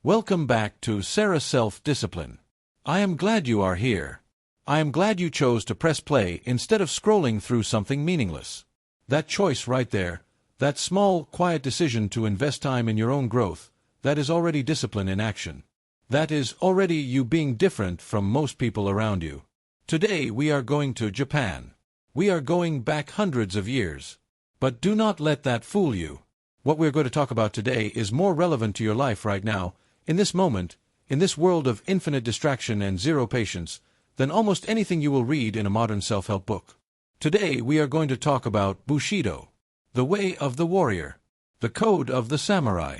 Welcome back to SERA Self Discipline. I am glad you are here. I am glad you chose to press play instead of scrolling through something meaningless. That choice right there, that small, quiet decision to invest time in your own growth, that is already discipline in action. That is already you being different from most people around you. Today we are going to Japan. We are going back hundreds of years. But do not let that fool you. What we're going to talk about today is more relevant to your life right now, in this moment, in this world of infinite distraction and zero patience, than almost anything you will read in a modern self-help book. Today we are going to talk about Bushido, the way of the warrior, the code of the samurai.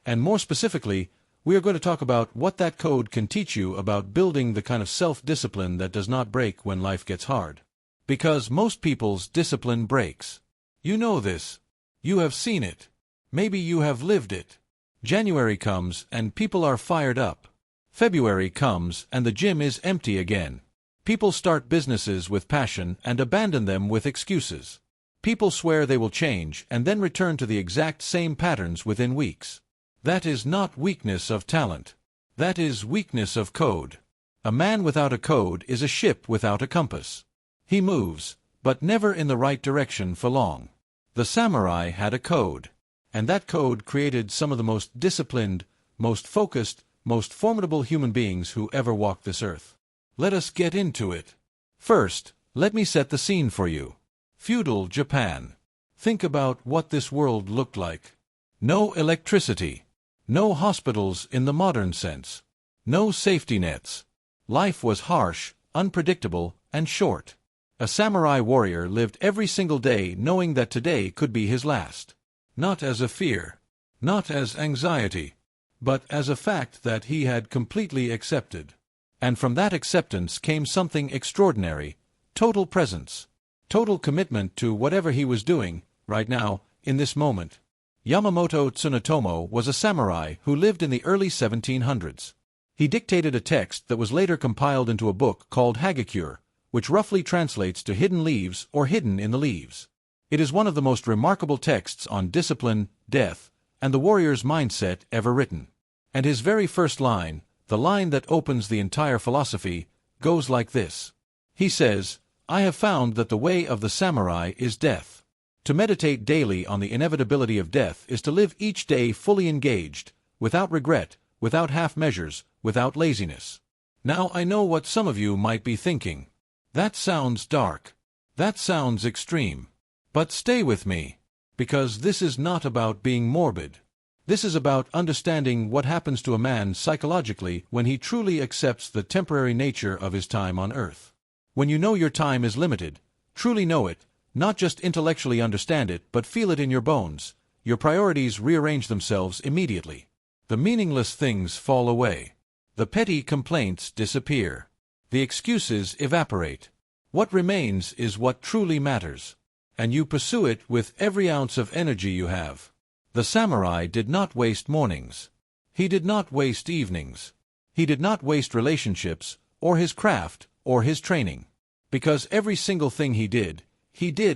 And more specifically, we are going to talk about what that code can teach you about building the kind of self-discipline that does not break when life gets hard. Because most people's discipline breaks. You know this. You have seen it. Maybe you have lived it. January comes and people are fired up. February comes and the gym is empty again. People start businesses with passion and abandon them with excuses. People swear they will change and then return to the exact same patterns within weeks. That is not weakness of talent. That is weakness of code. A man without a code is a ship without a compass. He moves, but never in the right direction for long. The samurai had a code, and that code created some of the most disciplined, most focused, most formidable human beings who ever walked this earth. Let us get into it. First, let me set the scene for you. Feudal Japan. Think about what this world looked like. No electricity. No hospitals in the modern sense. No safety nets. Life was harsh, unpredictable, and short. A samurai warrior lived every single day knowing that today could be his last. Not as a fear, not as anxiety, but as a fact that he had completely accepted. And from that acceptance came something extraordinary, total presence, total commitment to whatever he was doing, right now, in this moment. Yamamoto Tsunetomo was a samurai who lived in the early 1700s. He dictated a text that was later compiled into a book called Hagakure, which roughly translates to hidden leaves or hidden in the leaves. It is one of the most remarkable texts on discipline, death, and the warrior's mindset ever written. And his very first line, the line that opens the entire philosophy, goes like this. He says, "I have found that the way of the samurai is death. To meditate daily on the inevitability of death is to live each day fully engaged, without regret, without half measures, without laziness." Now I know what some of you might be thinking. That sounds dark. That sounds extreme. But stay with me, because this is not about being morbid. This is about understanding what happens to a man psychologically when he truly accepts the temporary nature of his time on earth. When you know your time is limited, truly know it, not just intellectually understand it but feel it in your bones, your priorities rearrange themselves immediately. The meaningless things fall away. The petty complaints disappear. The excuses evaporate. What remains is what truly matters. And you pursue it with every ounce of energy you have. The samurai did not waste mornings. He did not waste evenings. He did not waste relationships, or his craft, or his training. Because every single thing he did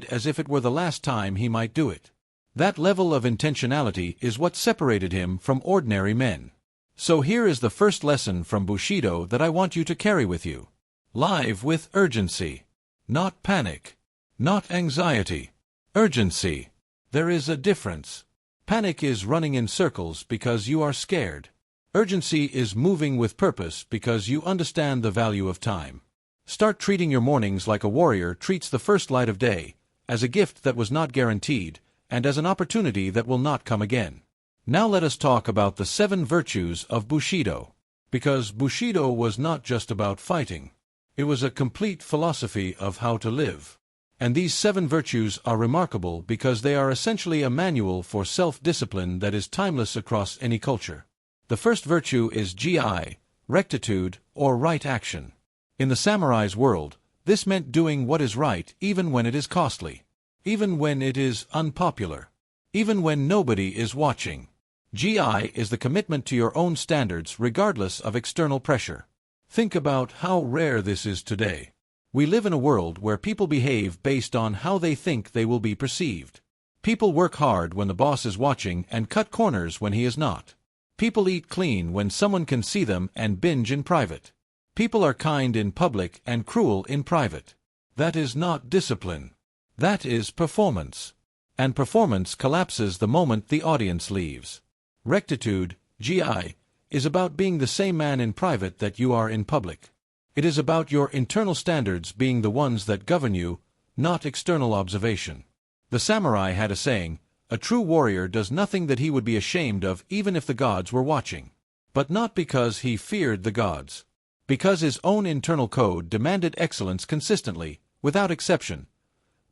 as if it were the last time he might do it. That level of intentionality is what separated him from ordinary men. So here is the first lesson from Bushido that I want you to carry with you. Live with urgency. Not panic. Not anxiety. Urgency. There is a difference. Panic is running in circles because you are scared. Urgency is moving with purpose because you understand the value of time. Start treating your mornings like a warrior treats the first light of day, as a gift that was not guaranteed, and as an opportunity that will not come again. Now let us talk about the 7 virtues of Bushido. Because Bushido was not just about fighting. It was a complete philosophy of how to live. And these 7 virtues are remarkable because they are essentially a manual for self-discipline that is timeless across any culture. The first virtue is Gi, rectitude, or right action. In the samurai's world, this meant doing what is right even when it is costly. Even when it is unpopular. Even when nobody is watching. Gi is the commitment to your own standards regardless of external pressure. Think about how rare this is today. We live in a world where people behave based on how they think they will be perceived. People work hard when the boss is watching and cut corners when he is not. People eat clean when someone can see them and binge in private. People are kind in public and cruel in private. That is not discipline. That is performance. And performance collapses the moment the audience leaves. Rectitude, GI, is about being the same man in private that you are in public. It is about your internal standards being the ones that govern you, not external observation. The samurai had a saying, "A true warrior does nothing that he would be ashamed of even if the gods were watching." But not because he feared the gods. Because his own internal code demanded excellence consistently, without exception.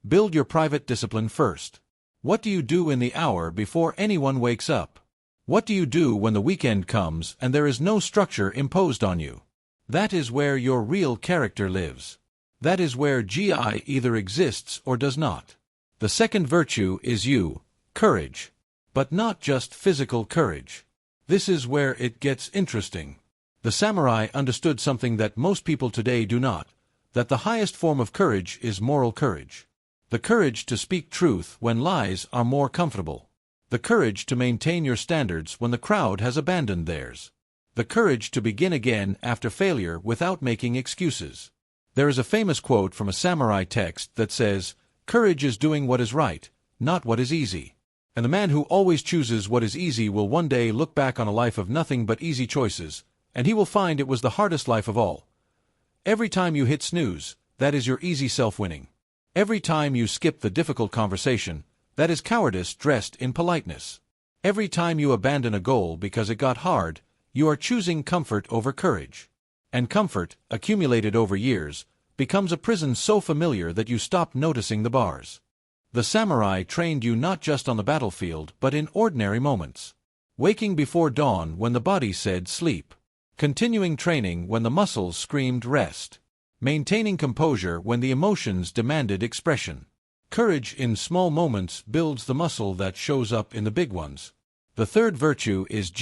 Build your private discipline first. What do you do in the hour before anyone wakes up? What do you do when the weekend comes and there is no structure imposed on you? That is where your real character lives. That is where GI either exists or does not. The second virtue is courage. But not just physical courage. This is where it gets interesting. The samurai understood something that most people today do not, that the highest form of courage is moral courage. The courage to speak truth when lies are more comfortable. The courage to maintain your standards when the crowd has abandoned theirs. The courage to begin again after failure without making excuses. There is a famous quote from a samurai text that says, "Courage is doing what is right, not what is easy." And the man who always chooses what is easy will one day look back on a life of nothing but easy choices, and he will find it was the hardest life of all. Every time you hit snooze, that is your easy self winning. Every time you skip the difficult conversation, that is cowardice dressed in politeness. Every time you abandon a goal because it got hard, you are choosing comfort over courage. And comfort, accumulated over years, becomes a prison so familiar that you stop noticing the bars. The samurai trained you not just on the battlefield but in ordinary moments. Waking before dawn when the body said sleep. Continuing training when the muscles screamed rest. Maintaining composure when the emotions demanded expression. Courage in small moments builds the muscle that shows up in the big ones. The third virtue is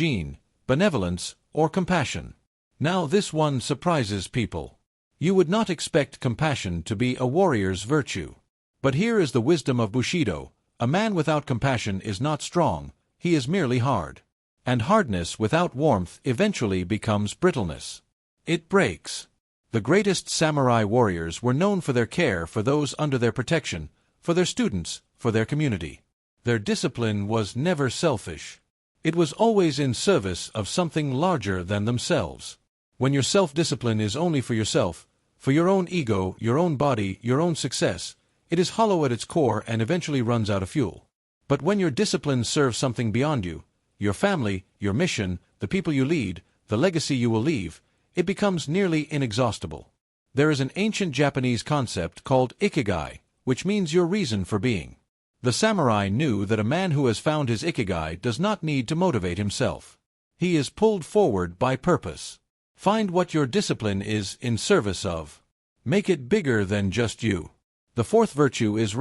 benevolence, or compassion. Now this one surprises people. You would not expect compassion to be a warrior's virtue. But here is the wisdom of Bushido: a man without compassion is not strong, he is merely hard. And hardness without warmth eventually becomes brittleness. It breaks. The greatest samurai warriors were known for their care for those under their protection, for their students, for their community. Their discipline was never selfish. It was always in service of something larger than themselves. When your self-discipline is only for yourself, for your own ego, your own body, your own success, it is hollow at its core and eventually runs out of fuel. But when your discipline serves something beyond you, your family, your mission, the people you lead, the legacy you will leave, it becomes nearly inexhaustible. There is an ancient Japanese concept called ikigai, which means your reason for being. The samurai knew that a man who has found his ikigai does not need to motivate himself. He is pulled forward by purpose. Find what your discipline is in service of. Make it bigger than just you. The fourth virtue is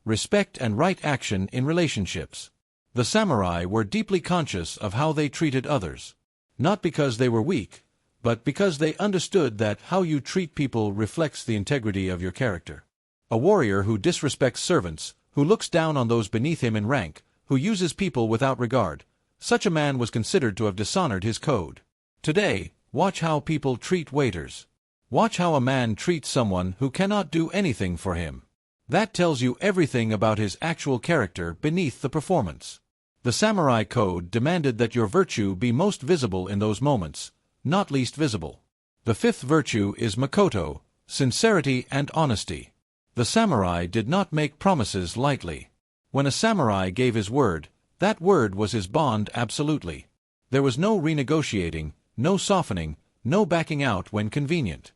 respect and right action in relationships. The samurai were deeply conscious of how they treated others. Not because they were weak, but because they understood that how you treat people reflects the integrity of your character. A warrior who disrespects servants, who looks down on those beneath him in rank, who uses people without regard, such a man was considered to have dishonored his code. Today, watch how people treat waiters. Watch how a man treats someone who cannot do anything for him. That tells you everything about his actual character beneath the performance. The samurai code demanded that your virtue be most visible in those moments, not least visible. The fifth virtue is makoto, sincerity and honesty. The samurai did not make promises lightly. When a samurai gave his word, that word was his bond absolutely. There was no renegotiating, no softening, no backing out when convenient.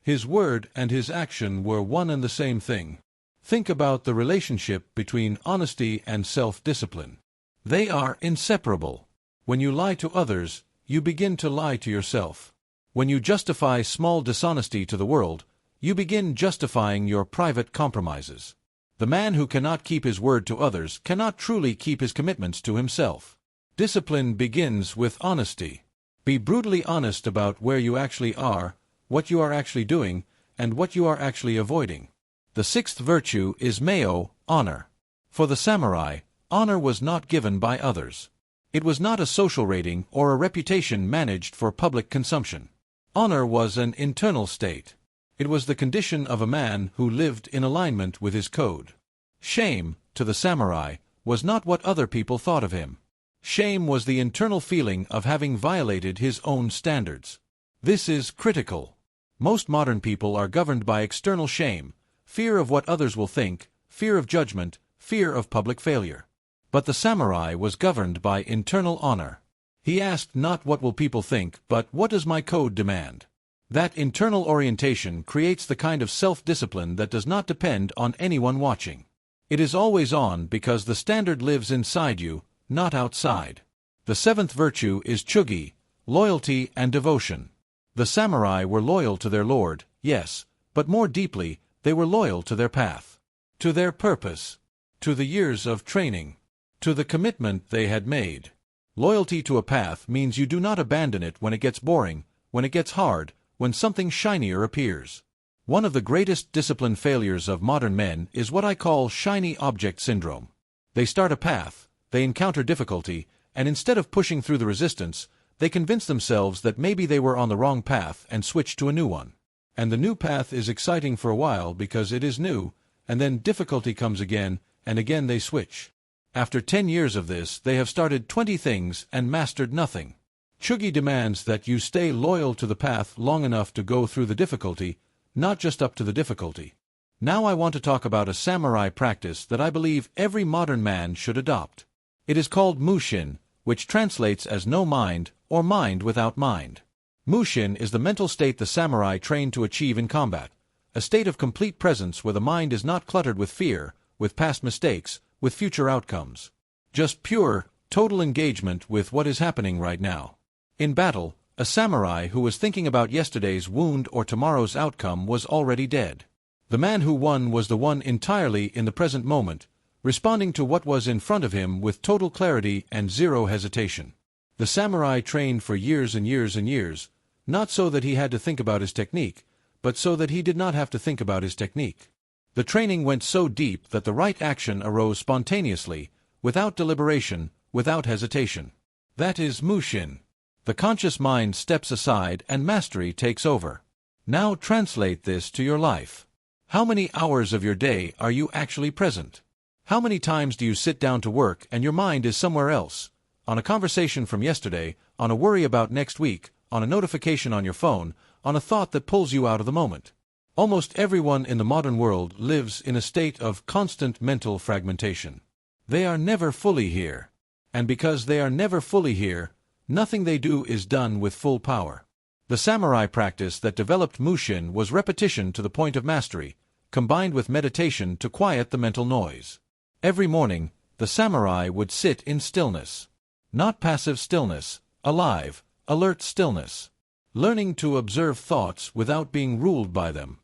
His word and his action were one and the same thing. Think about the relationship between honesty and self-discipline. They are inseparable. When you lie to others, you begin to lie to yourself. When you justify small dishonesty to the world, you begin justifying your private compromises. The man who cannot keep his word to others cannot truly keep his commitments to himself. Discipline begins with honesty. Be brutally honest about where you actually are, what you are actually doing, and what you are actually avoiding. The sixth virtue is honor. For the samurai, honor was not given by others. It was not a social rating or a reputation managed for public consumption. Honor was an internal state. It was the condition of a man who lived in alignment with his code. Shame, to the samurai, was not what other people thought of him. Shame was the internal feeling of having violated his own standards. This is critical. Most modern people are governed by external shame, fear of what others will think, fear of judgment, fear of public failure. But the samurai was governed by internal honor. He asked not what will people think, but what does my code demand? That internal orientation creates the kind of self-discipline that does not depend on anyone watching. It is always on because the standard lives inside you, not outside. The seventh virtue is chugi, loyalty and devotion. The samurai were loyal to their lord, yes, but more deeply, they were loyal to their path, to their purpose, to the years of training, to the commitment they had made. Loyalty to a path means you do not abandon it when it gets boring, when it gets hard, when something shinier appears. One of the greatest discipline failures of modern men is what I call shiny object syndrome. They start a path, they encounter difficulty, and instead of pushing through the resistance, they convince themselves that maybe they were on the wrong path and switch to a new one. And the new path is exciting for a while because it is new, and then difficulty comes again, and again they switch. After 10 years of this, they have started 20 things and mastered nothing. Chugi demands that you stay loyal to the path long enough to go through the difficulty, not just up to the difficulty. Now I want to talk about a samurai practice that I believe every modern man should adopt. It is called mushin, which translates as no mind, or mind without mind. Mushin is the mental state the samurai trained to achieve in combat, a state of complete presence where the mind is not cluttered with fear, with past mistakes, with future outcomes. Just pure, total engagement with what is happening right now. In battle, a samurai who was thinking about yesterday's wound or tomorrow's outcome was already dead. The man who won was the one entirely in the present moment, responding to what was in front of him with total clarity and zero hesitation. The samurai trained for years and years and years, not so that he had to think about his technique, but so that he did not have to think about his technique. The training went so deep that the right action arose spontaneously, without deliberation, without hesitation. That is mushin. The conscious mind steps aside and mastery takes over. Now translate this to your life. How many hours of your day are you actually present? How many times do you sit down to work and your mind is somewhere else? On a conversation from yesterday, on a worry about next week, on a notification on your phone, on a thought that pulls you out of the moment. Almost everyone in the modern world lives in a state of constant mental fragmentation. They are never fully here. And because they are never fully here, nothing they do is done with full power. The samurai practice that developed mushin was repetition to the point of mastery, combined with meditation to quiet the mental noise. Every morning, the samurai would sit in stillness. Not passive stillness, alive, alert stillness. Learning to observe thoughts without being ruled by them.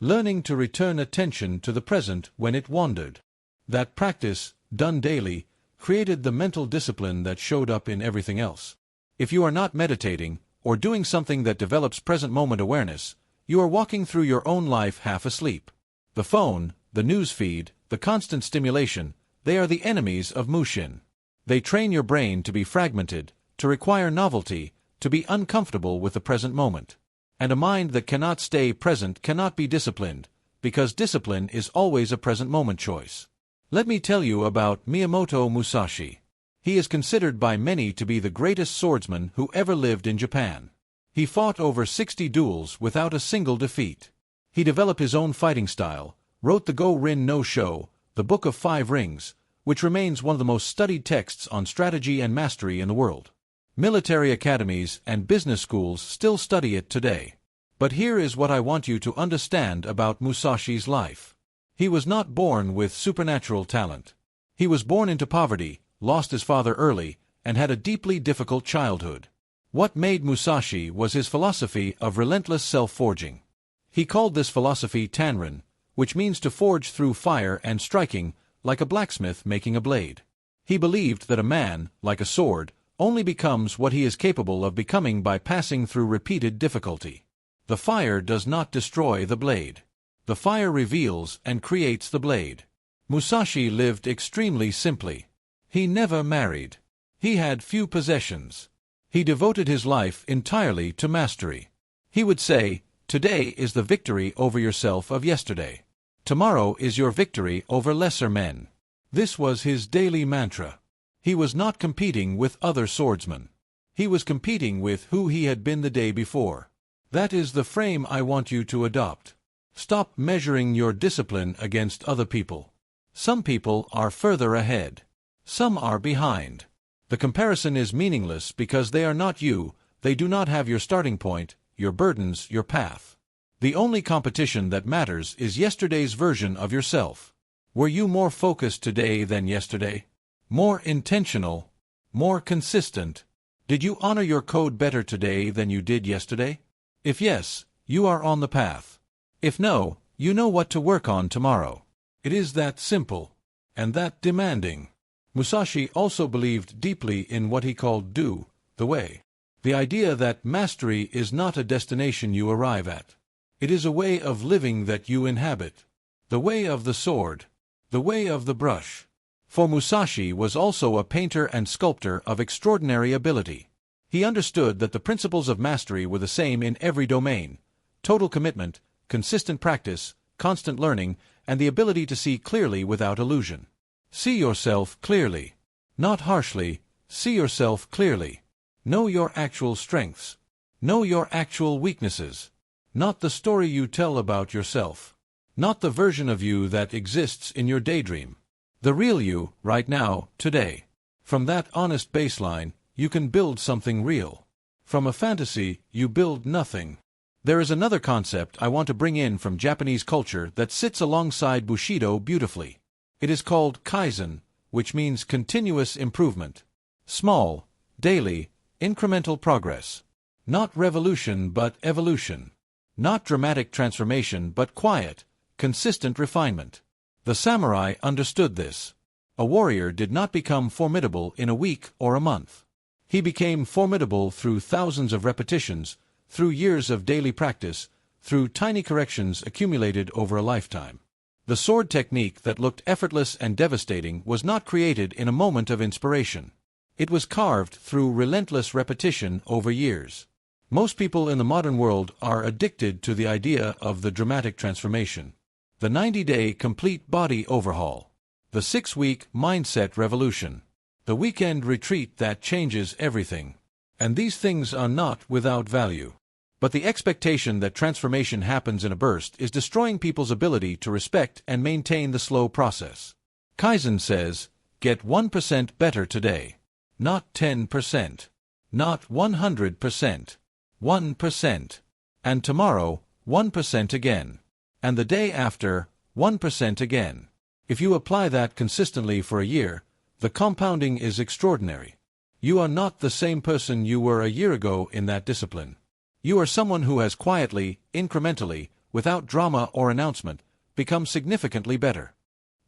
Learning to return attention to the present when it wandered. That practice, done daily, created the mental discipline that showed up in everything else. If you are not meditating, or doing something that develops present moment awareness, you are walking through your own life half asleep. The phone, the news feed, the constant stimulation, they are the enemies of mushin. They train your brain to be fragmented, to require novelty, to be uncomfortable with the present moment. And a mind that cannot stay present cannot be disciplined, because discipline is always a present moment choice. Let me tell you about Miyamoto Musashi. He is considered by many to be the greatest swordsman who ever lived in Japan. He fought over 60 duels without a single defeat. He developed his own fighting style, wrote the Go-Rin no Sho, the Book of Five Rings, which remains one of the most studied texts on strategy and mastery in the world. Military academies and business schools still study it today. But here is what I want you to understand about Musashi's life. He was not born with supernatural talent. He was born into poverty, lost his father early, and had a deeply difficult childhood. What made Musashi was his philosophy of relentless self-forging. He called this philosophy Tanrin, which means to forge through fire and striking, like a blacksmith making a blade. He believed that a man, like a sword, only becomes what he is capable of becoming by passing through repeated difficulty. The fire does not destroy the blade. The fire reveals and creates the blade. Musashi lived extremely simply. He never married. He had few possessions. He devoted his life entirely to mastery. He would say, "Today is the victory over yourself of yesterday. Tomorrow is your victory over lesser men." This was his daily mantra. He was not competing with other swordsmen. He was competing with who he had been the day before. That is the frame I want you to adopt. Stop measuring your discipline against other people. Some people are further ahead. Some are behind. The comparison is meaningless because they are not you, they do not have your starting point, your burdens, your path. The only competition that matters is yesterday's version of yourself. Were you more focused today than yesterday? More intentional? More consistent? Did you honor your code better today than you did yesterday? If yes, you are on the path. If no, you know what to work on tomorrow. It is that simple. And that demanding. Musashi also believed deeply in what he called do, the way. The idea that mastery is not a destination you arrive at. It is a way of living that you inhabit. The way of the sword. The way of the brush. For Musashi was also a painter and sculptor of extraordinary ability. He understood that the principles of mastery were the same in every domain: total commitment, consistent practice, constant learning, and the ability to see clearly without illusion. See yourself clearly. Not harshly, see yourself clearly. Know your actual strengths. Know your actual weaknesses. Not the story you tell about yourself. Not the version of you that exists in your daydream. The real you, right now, today. From that honest baseline, you can build something real. From a fantasy, you build nothing. There is another concept I want to bring in from Japanese culture that sits alongside Bushido beautifully. It is called Kaizen, which means continuous improvement. Small, daily, incremental progress. Not revolution but evolution. Not dramatic transformation but quiet, consistent refinement. The samurai understood this. A warrior did not become formidable in a week or a month. He became formidable through thousands of repetitions, through years of daily practice, through tiny corrections accumulated over a lifetime. The sword technique that looked effortless and devastating was not created in a moment of inspiration. It was carved through relentless repetition over years. Most people in the modern world are addicted to the idea of the dramatic transformation. The 90-day complete body overhaul. The 6-week mindset revolution. The weekend retreat that changes everything. And these things are not without value. But the expectation that transformation happens in a burst is destroying people's ability to respect and maintain the slow process. Kaizen says, get 1% better today. Not 10%. Not 100%. 1%. And tomorrow, 1% again. And the day after, 1% again. If you apply that consistently for a year, the compounding is extraordinary. You are not the same person you were a year ago in that discipline. You are someone who has quietly, incrementally, without drama or announcement, become significantly better.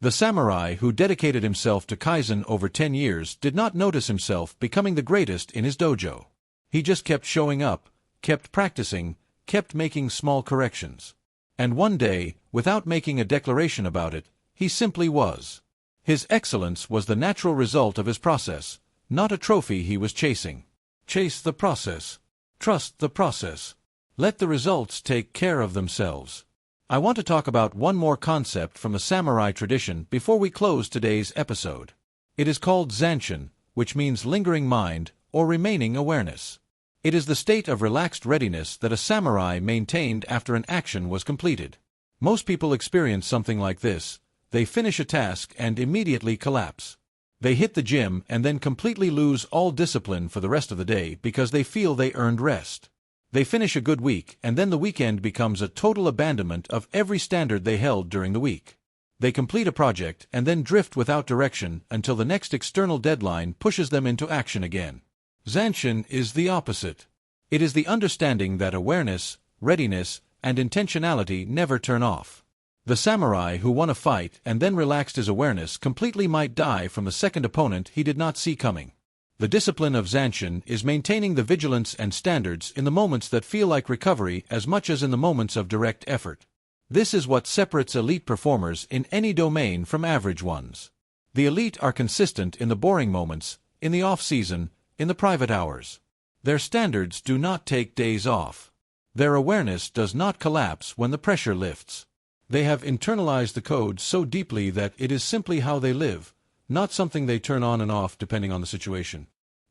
The samurai who dedicated himself to Kaizen over 10 years did not notice himself becoming the greatest in his dojo. He just kept showing up, kept practicing, kept making small corrections. And one day, without making a declaration about it, he simply was. His excellence was the natural result of his process, not a trophy he was chasing. Chase the process. Trust the process. Let the results take care of themselves. I want to talk about one more concept from the samurai tradition before we close today's episode. It is called zanshin, which means lingering mind or remaining awareness. It is the state of relaxed readiness that a samurai maintained after an action was completed. Most people experience something like this. They finish a task and immediately collapse. They hit the gym and then completely lose all discipline for the rest of the day because they feel they earned rest. They finish a good week and then the weekend becomes a total abandonment of every standard they held during the week. They complete a project and then drift without direction until the next external deadline pushes them into action again. Zanshin is the opposite. It is the understanding that awareness, readiness, and intentionality never turn off. The samurai who won a fight and then relaxed his awareness completely might die from the second opponent he did not see coming. The discipline of zanshin is maintaining the vigilance and standards in the moments that feel like recovery as much as in the moments of direct effort. This is what separates elite performers in any domain from average ones. The elite are consistent in the boring moments, in the off-season, in the private hours. Their standards do not take days off. Their awareness does not collapse when the pressure lifts. They have internalized the code so deeply that it is simply how they live, not something they turn on and off depending on the situation.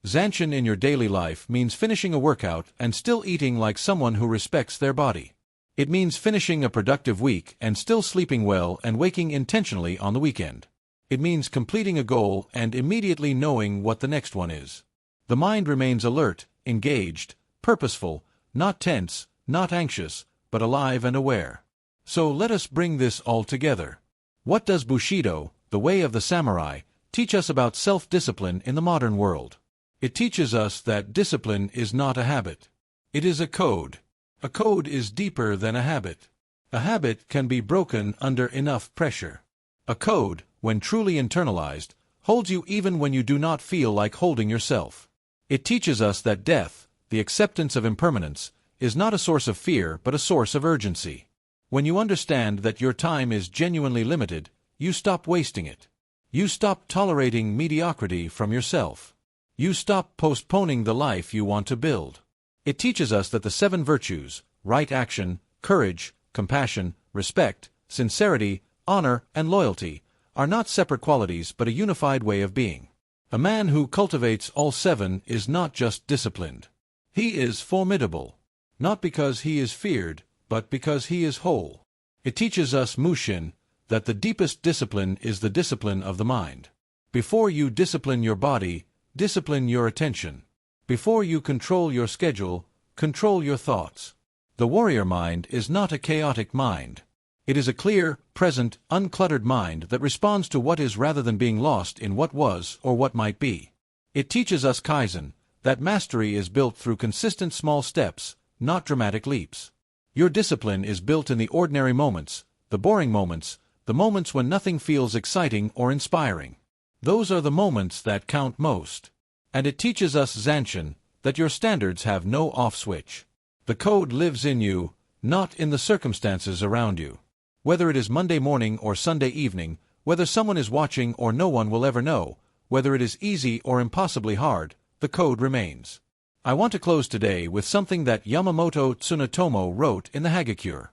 Zanshin in your daily life means finishing a workout and still eating like someone who respects their body. It means finishing a productive week and still sleeping well and waking intentionally on the weekend. It means completing a goal and immediately knowing what the next one is. The mind remains alert, engaged, purposeful, not tense, not anxious, but alive and aware. So let us bring this all together. What does Bushido, the way of the samurai, teach us about self-discipline in the modern world? It teaches us that discipline is not a habit. It is a code. A code is deeper than a habit. A habit can be broken under enough pressure. A code, when truly internalized, holds you even when you do not feel like holding yourself. It teaches us that death, the acceptance of impermanence, is not a source of fear but a source of urgency. When you understand that your time is genuinely limited, you stop wasting it. You stop tolerating mediocrity from yourself. You stop postponing the life you want to build. It teaches us that the 7 virtues, right action, courage, compassion, respect, sincerity, honor, and loyalty, are not separate qualities but a unified way of being. A man who cultivates all 7 is not just disciplined. He is formidable. Not because he is feared, but because he is whole. It teaches us Mushin, that the deepest discipline is the discipline of the mind. Before you discipline your body, discipline your attention. Before you control your schedule, control your thoughts. The warrior mind is not a chaotic mind. It is a clear, present, uncluttered mind that responds to what is rather than being lost in what was or what might be. It teaches us Kaizen, that mastery is built through consistent small steps, not dramatic leaps. Your discipline is built in the ordinary moments, the boring moments, the moments when nothing feels exciting or inspiring. Those are the moments that count most. And it teaches us Zanshin, that your standards have no off switch. The code lives in you, not in the circumstances around you. Whether it is Monday morning or Sunday evening, whether someone is watching or no one will ever know, whether it is easy or impossibly hard, the code remains. I want to close today with something that Yamamoto Tsunetomo wrote in the Hagakure.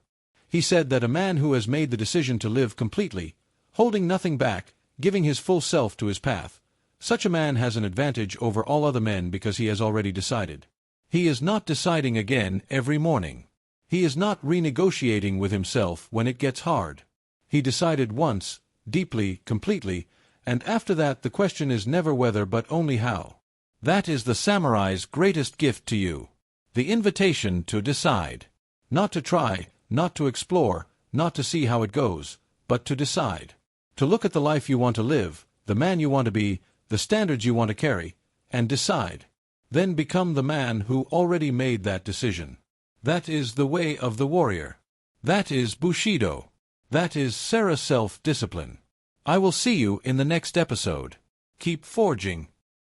He said that a man who has made the decision to live completely, holding nothing back, giving his full self to his path, such a man has an advantage over all other men because he has already decided. He is not deciding again every morning. He is not renegotiating with himself when it gets hard. He decided once, deeply, completely, and after that the question is never whether but only how. That is the samurai's greatest gift to you. The invitation to decide. Not to try, not to explore, not to see how it goes, but to decide. To look at the life you want to live, the man you want to be, the standards you want to carry, and decide. Then become the man who already made that decision. That is the way of the warrior. That is Bushido. That is SERA Self Discipline. I will see you in the next episode. Keep forging.